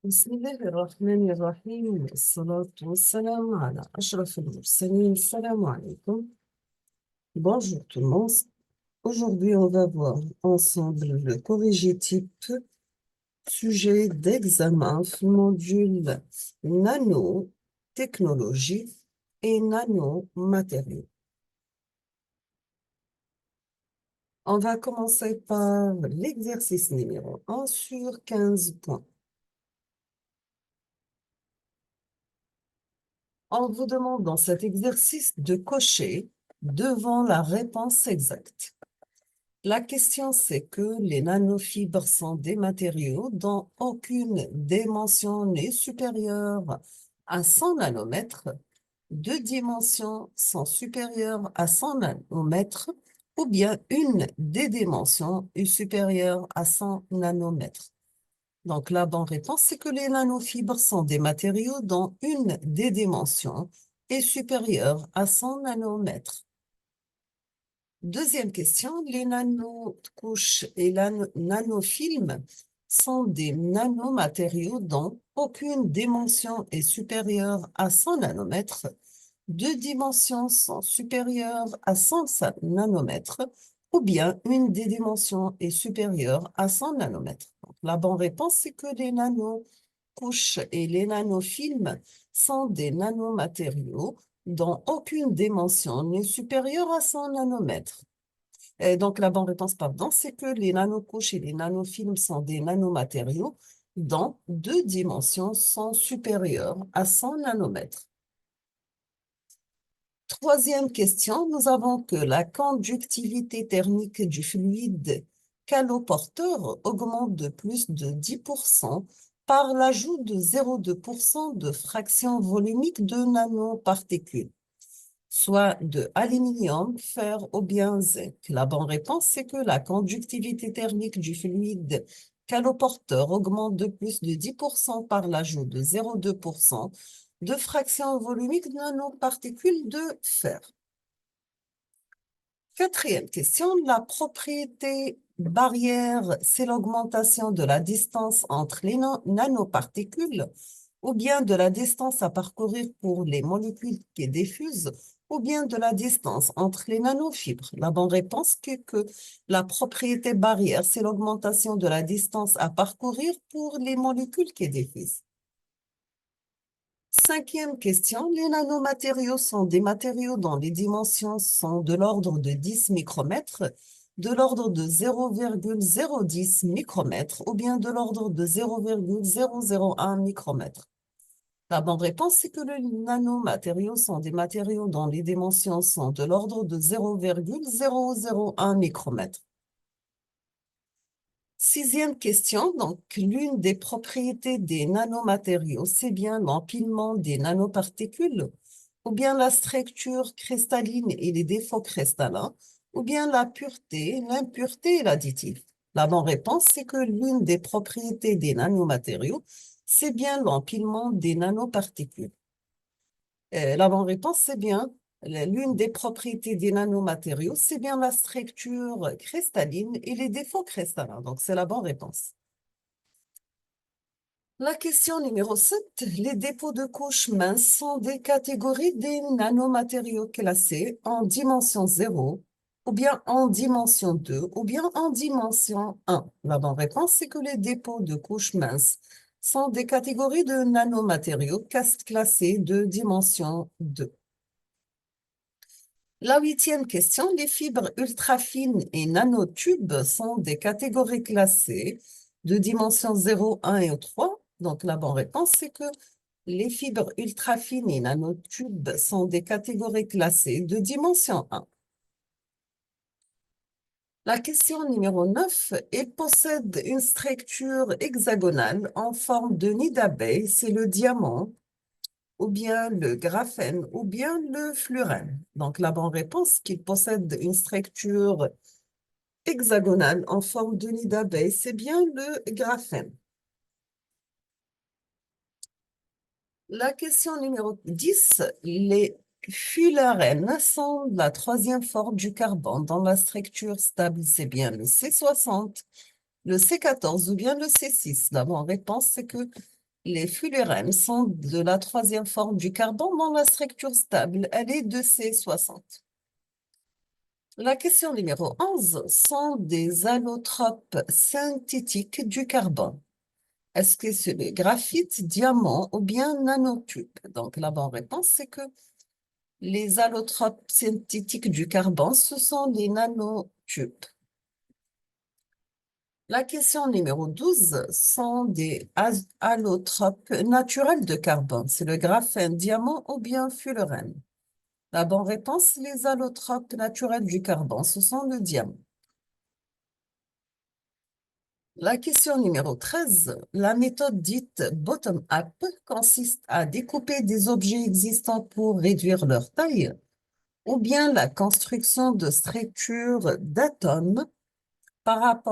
بسم الله الرحمن الرحيم والصلاة والسلام على أشرف المرسلين. السلام عليكم. Bonjour tout le monde. Aujourd'hui, on va voir ensemble le corrigé type, sujet d'examen, module nanotechnologie et nanomatériaux. On va commencer par l'exercice numéro 1 sur 15 points. On vous demande dans cet exercice de cocher devant la réponse exacte. La question, c'est que les nanofibres sont des matériaux dont aucune dimension n'est supérieure à 100 nanomètres, deux dimensions sont supérieures à 100 nanomètres, ou bien une des dimensions est supérieure à 100 nanomètres. Donc, la bonne réponse, c'est que les nanofibres sont des matériaux dont une des dimensions est supérieure à 100 nanomètres. Deuxième question, les nanocouches et nanofilms sont des nanomatériaux dont aucune dimension est supérieure à 100 nanomètres. Deux dimensions sont supérieures à 100 nanomètres, ou bien une des dimensions est supérieure à 100 nanomètres. Donc, la bonne réponse, c'est que les nanocouches et les nanofilms sont des nanomatériaux dont aucune dimension n'est supérieure à 100 nanomètres. Et donc, la bonne réponse, pardon, c'est que les nanocouches et les nanofilms sont des nanomatériaux dont deux dimensions sont supérieures à 100 nanomètres. Troisième question, nous avons que la conductivité thermique du fluide caloporteur augmente de plus de 10% par l'ajout de 0,2% de fraction volumique de nanoparticules, soit de aluminium, fer ou bien zinc. La bonne réponse, c'est que la conductivité thermique du fluide caloporteur augmente de plus de 10% par l'ajout de 0,2% de fraction volumique de nanoparticules de fer. Quatrième question, la propriété barrière, c'est l'augmentation de la distance entre les nanoparticules ou bien de la distance à parcourir pour les molécules qui diffusent ou bien de la distance entre les nanofibres. La bonne réponse est que la propriété barrière, c'est l'augmentation de la distance à parcourir pour les molécules qui diffusent. Cinquième question, les nanomatériaux sont des matériaux dont les dimensions sont de l'ordre de 10 micromètres, de l'ordre de 0,010 micromètres ou bien de l'ordre de 0,001 micromètre. La bonne réponse, c'est que les nanomatériaux sont des matériaux dont les dimensions sont de l'ordre de 0,001 micromètre. Sixième question, donc l'une des propriétés des nanomatériaux, c'est bien l'empilement des nanoparticules, ou bien la structure cristalline et les défauts cristallins, ou bien la pureté, l'impureté et l'additif. La bonne réponse, c'est que l'une des propriétés des nanomatériaux, c'est bien l'empilement des nanoparticules. La bonne réponse, c'est bien l'une des propriétés des nanomatériaux, c'est bien la structure cristalline et les défauts cristallins. Donc, c'est la bonne réponse. La question numéro 7. Les dépôts de couches minces sont des catégories des nanomatériaux classés en dimension 0, ou bien en dimension 2, ou bien en dimension 1. La bonne réponse, c'est que les dépôts de couches minces sont des catégories de nanomatériaux classés de dimension 2. La huitième question, les fibres ultrafines et nanotubes sont des catégories classées de dimension 0, 1 et 3. Donc, la bonne réponse, c'est que les fibres ultrafines et nanotubes sont des catégories classées de dimension 1. La question numéro 9, il possède une structure hexagonale en forme de nid d'abeille, c'est le diamant, ou bien le graphène, ou bien le fluorène. Donc, la bonne réponse, qu'il possède une structure hexagonale en forme de nid d'abeille, c'est bien le graphène. La question numéro 10, les fullerènes sont la troisième forme du carbone dans la structure stable, c'est bien le C60, le C14 ou bien le C6. La bonne réponse, c'est que Les fullerènes sont de la troisième forme du carbone dans la structure stable. Elle est de C60. La question numéro 11 sont des allotropes synthétiques du carbone. Est-ce que c'est le graphite, diamant ou bien nanotube? Donc, la bonne réponse, c'est que les allotropes synthétiques du carbone, ce sont les nanotubes. La question numéro 12 sont des allotropes naturels de carbone. C'est le graphène, diamant ou bien fullerène. La bonne réponse, les allotropes naturels du carbone, ce sont le diamant. La question numéro 13, la méthode dite bottom-up consiste à découper des objets existants pour réduire leur taille, ou bien la construction de structures d'atomes par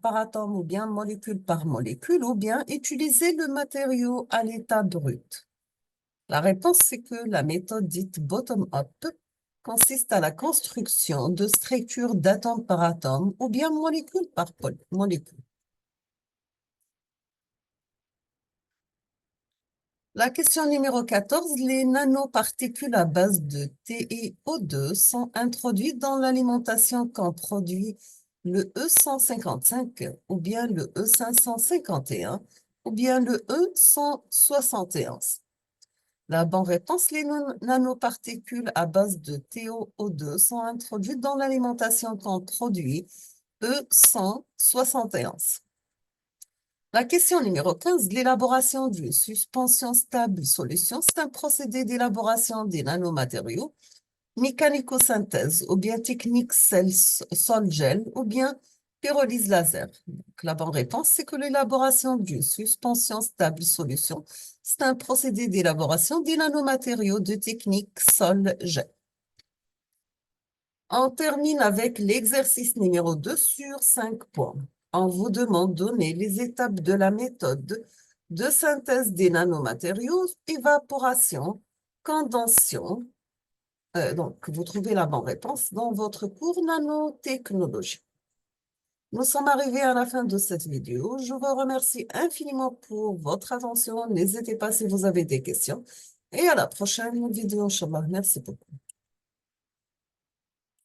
atome ou bien molécule par molécule, ou bien utiliser le matériau à l'état brut. La réponse, c'est que la méthode dite bottom-up consiste à la construction de structures d'atome par atome ou bien molécule par molécule. La question numéro 14, les nanoparticules à base de TiO2 sont introduites dans l'alimentation quand produit le E155 ou bien le E551 ou bien le E171. La bonne réponse, les nanoparticules à base de TiO2 sont introduites dans l'alimentation quand produit E171. La question numéro 15, l'élaboration d'une suspension stable solution, c'est un procédé d'élaboration des nanomatériaux, mécanico-synthèse, ou bien technique sol-gel, ou bien pyrolyse laser. Donc, la bonne réponse, c'est que l'élaboration d'une suspension stable solution, c'est un procédé d'élaboration des nanomatériaux de technique sol-gel. On termine avec l'exercice numéro 2 sur 5 points. On vous demande de donner les étapes de la méthode de synthèse des nanomatériaux, évaporation, condensation. Donc, vous trouvez la bonne réponse dans votre cours nanotechnologie. Nous sommes arrivés à la fin de cette vidéo. Je vous remercie infiniment pour votre attention. N'hésitez pas si vous avez des questions. Et à la prochaine vidéo, Inch'Allah. Merci beaucoup.